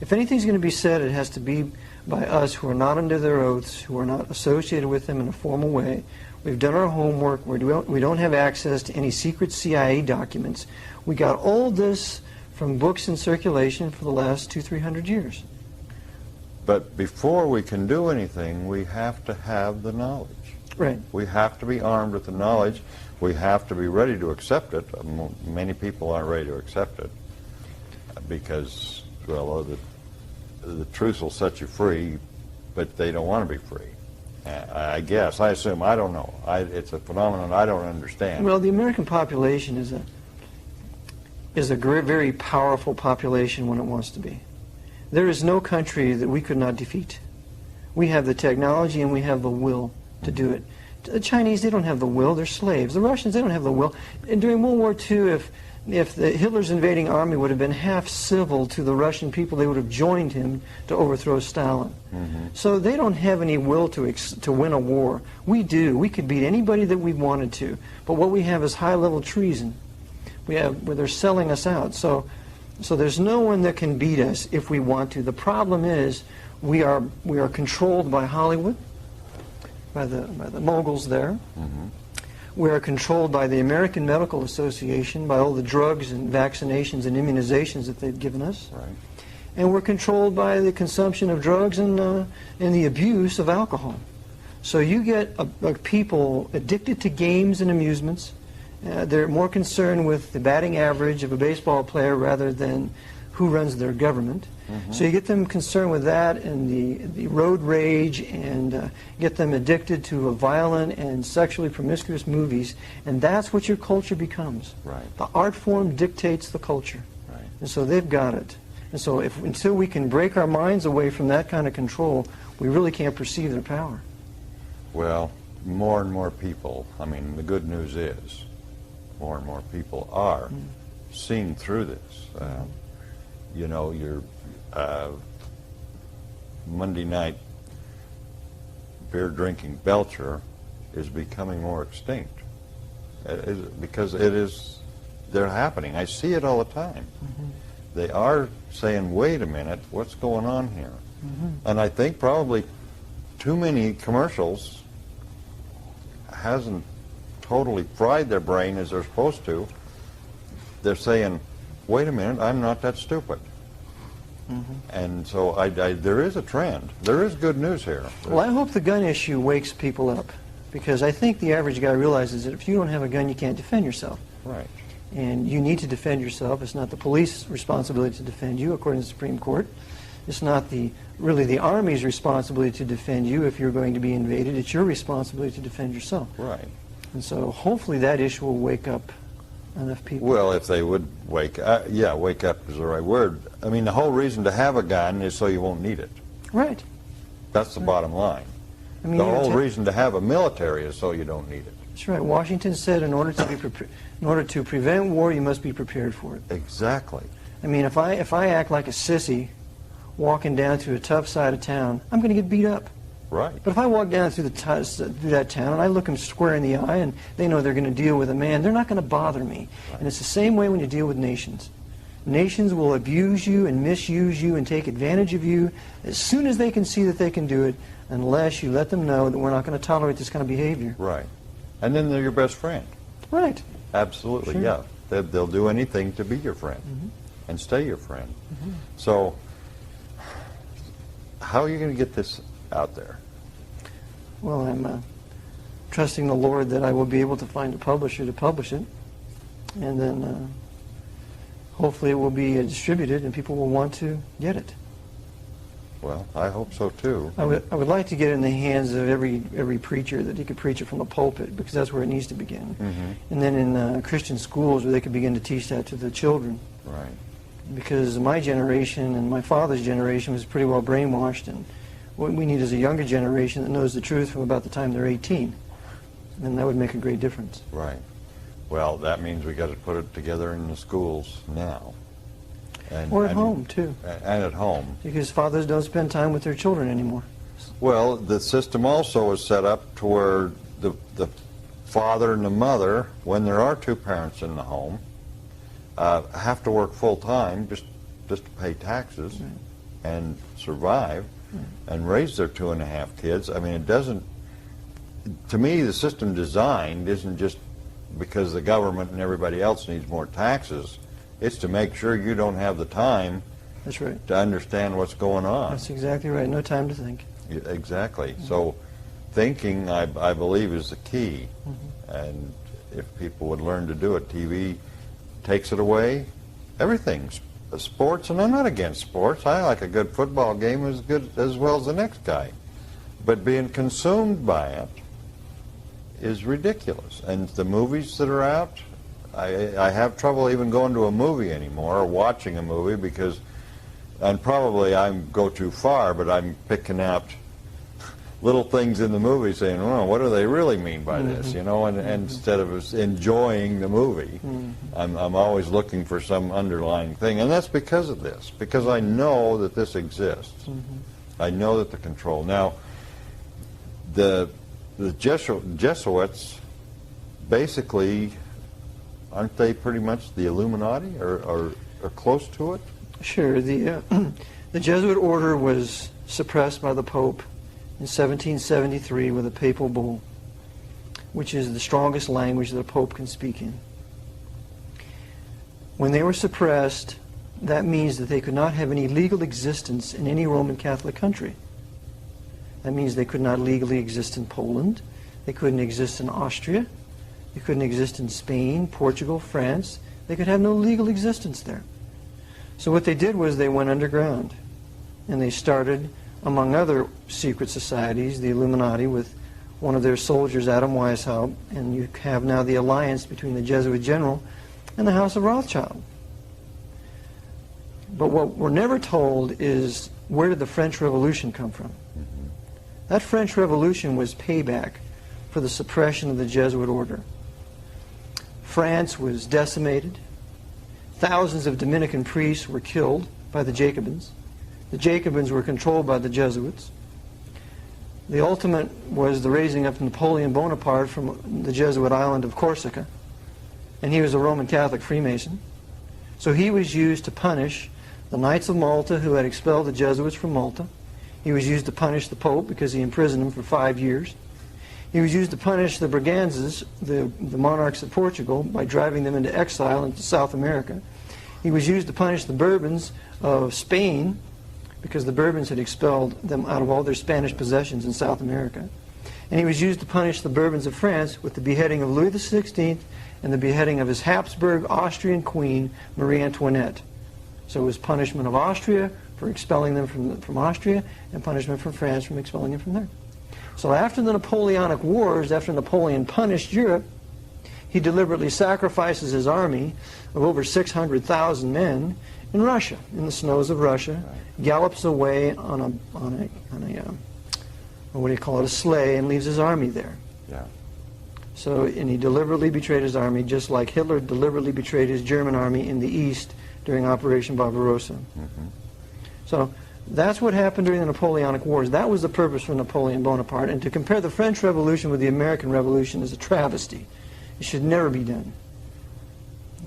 If anything's going to be said, it has to be by us who are not under their oaths, who are not associated with them in a formal way. We've done our homework. We don't have access to any secret CIA documents. We got all this from books in circulation for the last 200-300 years. But before we can do anything, we have to have the knowledge. Right. We have to be armed with the knowledge. We have to be ready to accept it. Many people aren't ready to accept it because, well, the truth will set you free, but they don't want to be free. I guess, I assume, I don't know. It's a phenomenon I don't understand. Well, the American population is a very powerful population when it wants to be. There is no country that we could not defeat. We have the technology and we have the will to do it. The Chinese, they don't have the will, they're slaves. The Russians, they don't have the will. And during World War II, if Hitler's invading army would have been half civil to the Russian people, they would have joined him to overthrow Stalin. So they don't have any will to win a war. We do. We could beat anybody that we wanted to. But what we have is high-level treason. We have where they're selling us out. So there's no one that can beat us if we want to. The problem is we are controlled by Hollywood, by the moguls there. We are controlled by the American Medical Association, by all the drugs and vaccinations and immunizations that they've given us. Right. And we're controlled by the consumption of drugs and the abuse of alcohol. So you get people addicted to games and amusements. They're more concerned with the batting average of a baseball player rather than who runs their government. So you get them concerned with that and the road rage, and get them addicted to violent and sexually promiscuous movies, and that's what your culture becomes. Right. The art form dictates the culture. Right. And so they've got it. And so until we can break our minds away from that kind of control, we really can't perceive their power. Well, more and more people, I mean, the good news is more and more people are seeing through this. You know, your Monday night beer drinking belcher is becoming more extinct because they're happening. I see it all the time. They are saying, wait a minute, what's going on here? And I think probably too many commercials hasn't totally fried their brain as they're supposed to. They're saying, wait a minute, I'm not that stupid. And so there is a trend. There is good news here. Well, I hope the gun issue wakes people up, because I think the average guy realizes that if you don't have a gun, you can't defend yourself. Right. And you need to defend yourself. It's not the police's responsibility to defend you, according to the Supreme Court. It's not really the Army's responsibility to defend you if you're going to be invaded. It's your responsibility to defend yourself. Right. And so hopefully that issue will wake up enough people. Well, if they would wake up is the right word. I mean, the whole reason to have a gun is so you won't need it. Right. That's the bottom line. I mean, the whole reason to have a military is so you don't need it. That's right. Washington said in order to prevent war, you must be prepared for it. Exactly. I mean, if I act like a sissy walking down through a tough side of town, I'm going to get beat up. Right. But if I walk down through that town and I look them square in the eye and they know they're going to deal with a man, they're not going to bother me. Right. And it's the same way when you deal with nations. Nations will abuse you and misuse you and take advantage of you as soon as they can see that they can do it, unless you let them know that we're not going to tolerate this kind of behavior. Right. And then they're your best friend. Right. Absolutely, Sure. yeah. They'll do anything to be your friend and stay your friend. So how are you going to get this out there? Well, I'm trusting the Lord that I will be able to find a publisher to publish it, and then hopefully it will be distributed and people will want to get it. Well, I hope so too. I would like to get it in the hands of every preacher, that he could preach it from the pulpit, because that's where it needs to begin. And then in Christian schools where they could begin to teach that to the children. Right. Because my generation and my father's generation was pretty well brainwashed, and what we need is a younger generation that knows the truth from about the time they're 18. And that would make a great difference. Right. Well, that means we got to put it together in the schools now. Or at home, too. And at home. Because fathers don't spend time with their children anymore. Well, the system also is set up to where the father and the mother, when there are two parents in the home, have to work full time just to pay taxes and survive and raise their 2.5 kids. I mean, it doesn't. To me, the system designed isn't just because the government and everybody else needs more taxes. It's to make sure you don't have the time. That's right. To understand what's going on. That's exactly right. No time to think. Exactly. So thinking, I believe, is the key. And if people would learn to do it, TV takes it away. Everything's sports, and I'm not against sports. I like a good football game as well as the next guy. But being consumed by it is ridiculous. And the movies that are out, I have trouble even going to a movie anymore or watching a movie because, and probably I go too far, but I'm picking out little things in the movie saying, oh, what do they really mean by this, you know, and instead of enjoying the movie, I'm always looking for some underlying thing, and that's because of this, because I know that this exists. I know that the control. Now, the Jesuits, basically, aren't they pretty much the Illuminati, or close to it? Sure. The Jesuit order was suppressed by the Pope in 1773 with a papal bull, which is the strongest language that a pope can speak in. When they were suppressed, that means that they could not have any legal existence in any Roman Catholic country. That means they could not legally exist in Poland, they couldn't exist in Austria, they couldn't exist in Spain, Portugal, France. They could have no legal existence there. So what they did was they went underground, and they started, among other secret societies, the Illuminati, with one of their soldiers, Adam Weishaupt, and you have now the alliance between the Jesuit general and the House of Rothschild. But what we're never told is, where did the French Revolution come from? That French Revolution was payback for the suppression of the Jesuit order. France was decimated. Thousands of Dominican priests were killed by the Jacobins. The Jacobins were controlled by the Jesuits. The ultimate was the raising up of Napoleon Bonaparte from the Jesuit island of Corsica, and he was a Roman Catholic Freemason. So he was used to punish the Knights of Malta, who had expelled the Jesuits from Malta. He was used to punish the Pope because he imprisoned him for 5 years. He was used to punish the Braganzas, the monarchs of Portugal, by driving them into exile into South America. He was used to punish the Bourbons of Spain, because the Bourbons had expelled them out of all their Spanish possessions in South America. And he was used to punish the Bourbons of France with the beheading of Louis XVI and the beheading of his Habsburg Austrian queen, Marie Antoinette. So it was punishment of Austria for expelling them from Austria, and punishment from France from expelling them from there. So after the Napoleonic Wars, after Napoleon punished Europe, he deliberately sacrifices his army of over 600,000 men in Russia, in the snows of Russia, gallops away on a what do you call it, a sleigh, and leaves his army there. Yeah. So, and he deliberately betrayed his army, just like Hitler deliberately betrayed his German army in the East during Operation Barbarossa. So that's what happened during the Napoleonic Wars. That was the purpose for Napoleon Bonaparte. And to compare the French Revolution with the American Revolution is a travesty. It should never be done.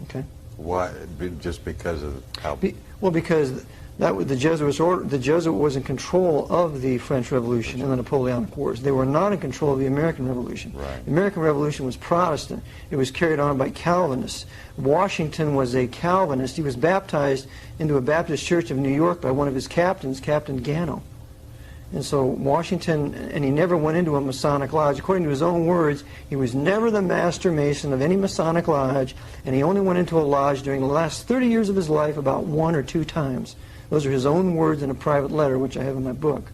Okay? Why? Just because of how? Well, because that was the Jesuits order. The Jesuit was in control of the French Revolution and the Napoleonic Wars. They were not in control of the American Revolution. Right. The American Revolution was Protestant. It was carried on by Calvinists. Washington was a Calvinist. He was baptized into a Baptist church of New York by one of his captains, Captain Gano. And so Washington, and he never went into a Masonic lodge. According to his own words, he was never the master mason of any Masonic lodge, and he only went into a lodge during the last 30 years of his life about 1 or 2 times. Those are his own words in a private letter, which I have in my book.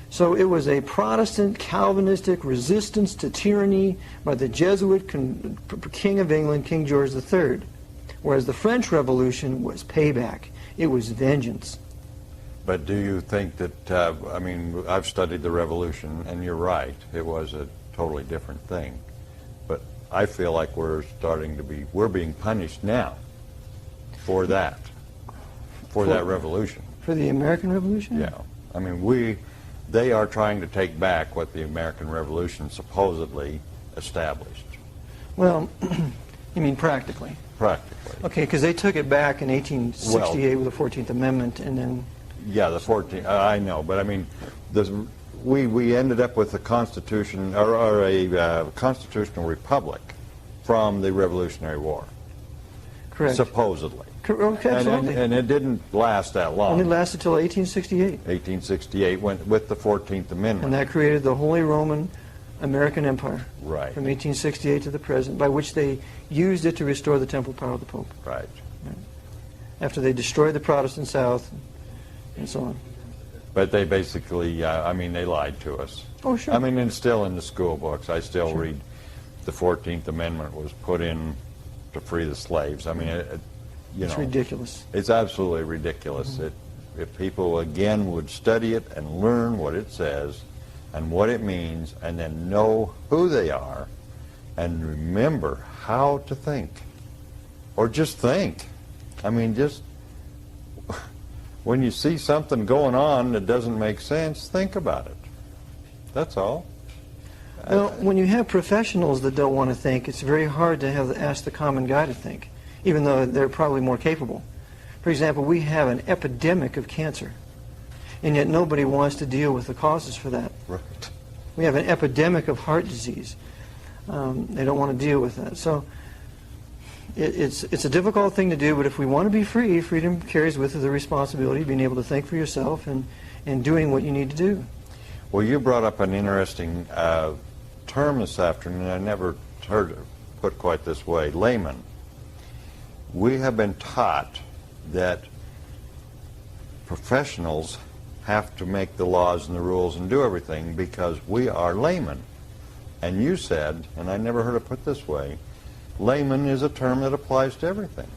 So it was a Protestant, Calvinistic resistance to tyranny by the Jesuit King of England, King George III, whereas the French Revolution was payback. It was vengeance. But do you think that, I mean, I've studied the Revolution, and you're right, it was a totally different thing. But I feel like we're being punished now for that, for that revolution. For the American Revolution? Yeah. I mean, they are trying to take back what the American Revolution supposedly established. Well, you mean practically? Practically. Okay, because they took it back in 1868 with the 14th Amendment, and then... Yeah, the 14th, I know, but I mean, we ended up with a constitution, or a constitutional republic from the Revolutionary War. Correct. Supposedly. Okay, absolutely. And it didn't last that long. Only lasted until 1868. 1868 went with the 14th Amendment. And that created the Holy Roman American Empire. Right. From 1868 to the present, by which they used it to restore the temporal power of the Pope. Right. after they destroyed the Protestant South and so on. But they basically, I mean, they lied to us. Oh, sure. I mean, and still in the school books, I still read the 14th Amendment was put in to free the slaves. I mean, It's ridiculous. It's absolutely ridiculous. If people, again, would study it and learn what it says and what it means, and then know who they are, and remember how to think. Or just think. I mean, just when you see something going on that doesn't make sense, think about it. That's all. Well, when you have professionals that don't want to think, it's very hard to ask the common guy to think, even though they're probably more capable. For example, we have an epidemic of cancer, and yet nobody wants to deal with the causes for that. Right. We have an epidemic of heart disease. They don't want to deal with that. So it's a difficult thing to do, but if we want to be free, freedom carries with it the responsibility of being able to think for yourself and doing what you need to do. Well, you brought up an interesting term this afternoon. I never heard it put quite this way, layman. We have been taught that professionals have to make the laws and the rules and do everything because we are laymen. And you said, and I never heard it put this way, layman is a term that applies to everything.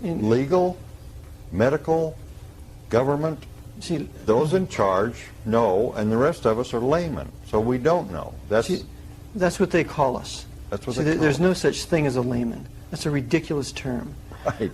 Legal, medical, government, See, those in charge know, and the rest of us are laymen, so we don't know. that's what they call us. That's what See, they call there's us. no such thing as a layman. That's a ridiculous term. Right.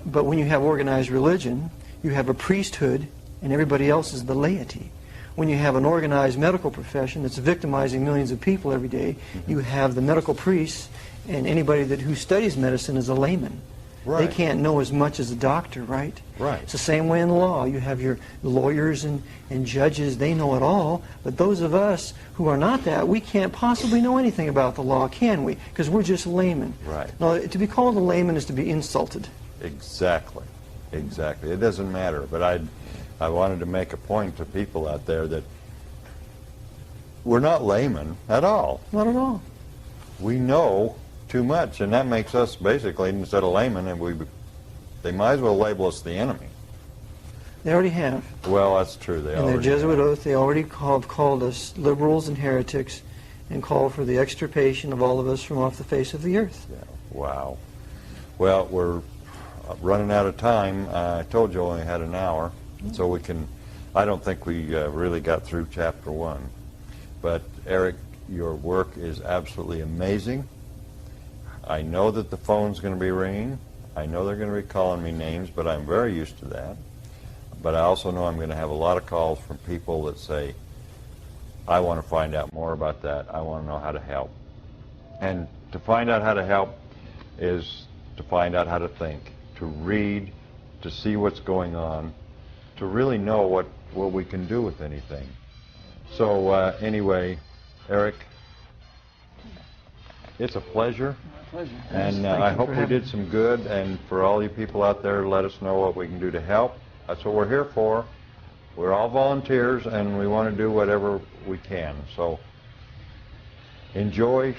But when you have organized religion, you have a priesthood, and everybody else is the laity. When you have an organized medical profession that's victimizing millions of people every day, you have the medical priests, and anybody who studies medicine is a layman. Right. They can't know as much as a doctor, right? Right. It's the same way in law. You have your lawyers and judges, they know it all, but those of us who are not that, we can't possibly know anything about the law, can we? Because we're just laymen. Right. Now, to be called a layman is to be insulted. Exactly. Exactly. It doesn't matter, but I wanted to make a point to people out there that we're not laymen at all. Not at all. We know too much, and that makes us basically, instead of laymen, and they might as well label us the enemy. They already have. Well, that's true. They In their already Jesuit have. oath, they already called us liberals and heretics and called for the extirpation of all of us from off the face of the earth. Yeah. Wow. Well, we're running out of time. I told you I only had an hour, so we can. I don't think we really got through chapter 1. But Eric, your work is absolutely amazing. I know that the phone's going to be ringing. I know they're going to be calling me names, but I'm very used to that. But I also know I'm going to have a lot of calls from people that say, I want to find out more about that. I want to know how to help. And to find out how to help is to find out how to think, to read, to see what's going on, to really know what we can do with anything. So anyway, Eric, it's a pleasure. Pleasure. And I hope we did some good, and for all you people out there, let us know what we can do to help. That's what we're here for. We're all volunteers, and we want to do whatever we can. So enjoy